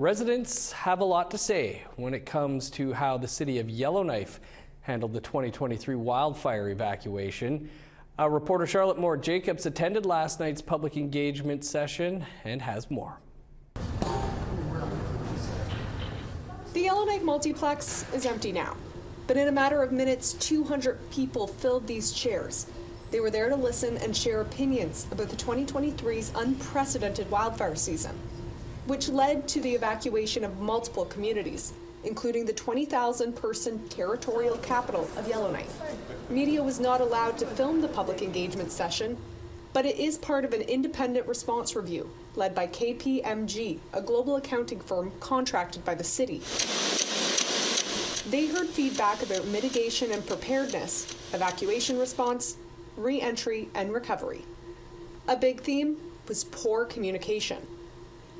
Residents have a lot to say when it comes to how the City of Yellowknife handled the 2023 wildfire evacuation. Reporter Charlotte Moore-Jacobs attended last night's public engagement session and has more. The Yellowknife multiplex is empty now, but in a matter of minutes, 200 people filled these chairs. They were there to listen and share opinions about the 2023's unprecedented wildfire season, which led to the evacuation of multiple communities, including the 20,000-person territorial capital of Yellowknife. Media was not allowed to film the public engagement session, but it is part of an independent response review led by KPMG, a global accounting firm contracted by the city. They heard feedback about mitigation and preparedness, evacuation response, re-entry, and recovery. A big theme was poor communication.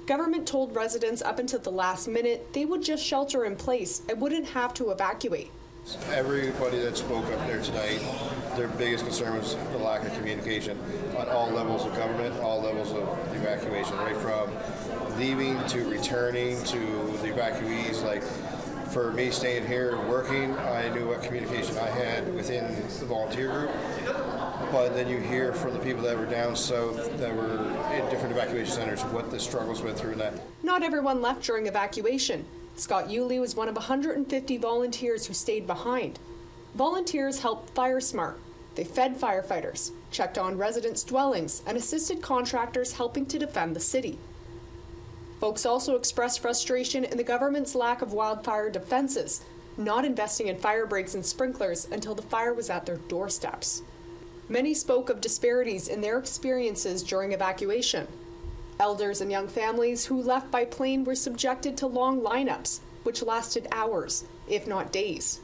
Government told residents up until the last minute they would just shelter in place and wouldn't have to evacuate. Everybody that spoke up there tonight, their biggest concern was the lack of communication on all levels of government, all levels of evacuation, right from leaving to returning to the evacuees. Like for me staying here and working, I knew what communication I had within the volunteer group. But then you hear from the people that were down south that were in different evacuation centers what the struggles went through in that. Not everyone left during evacuation. Scott Yulee was one of 150 volunteers who stayed behind. Volunteers helped Fire Smart. They fed firefighters, checked on residents' dwellings, and assisted contractors helping to defend the city. Folks also expressed frustration in the government's lack of wildfire defenses, not investing in fire breaks and sprinklers until the fire was at their doorsteps. Many spoke of disparities in their experiences during evacuation. Elders and young families who left by plane were subjected to long lineups, which lasted hours, if not days.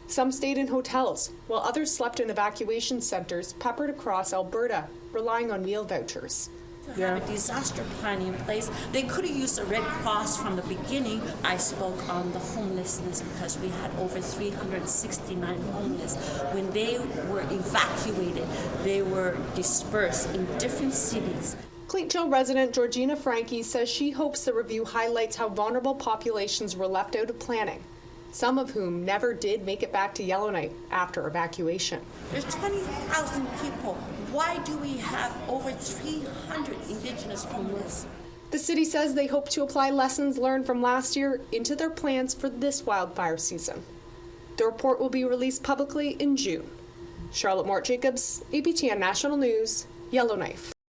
Some stayed in hotels, while others slept in evacuation centers peppered across Alberta, relying on meal vouchers. To have a disaster plan in place. They could have used the Red Cross from the beginning. I spoke on the homelessness because we had over 369 homeless. When they were evacuated, they were dispersed in different cities. Cleatjo resident Georgina Frankie says she hopes the review highlights how vulnerable populations were left out of planning, some of whom never did make it back to Yellowknife after evacuation. There's 20,000 people. Why do we have over 300 Indigenous homeless? The city says they hope to apply lessons learned from last year into their plans for this wildfire season. The report will be released publicly in June. Charlotte Moore-Jacobs, APTN National News, Yellowknife.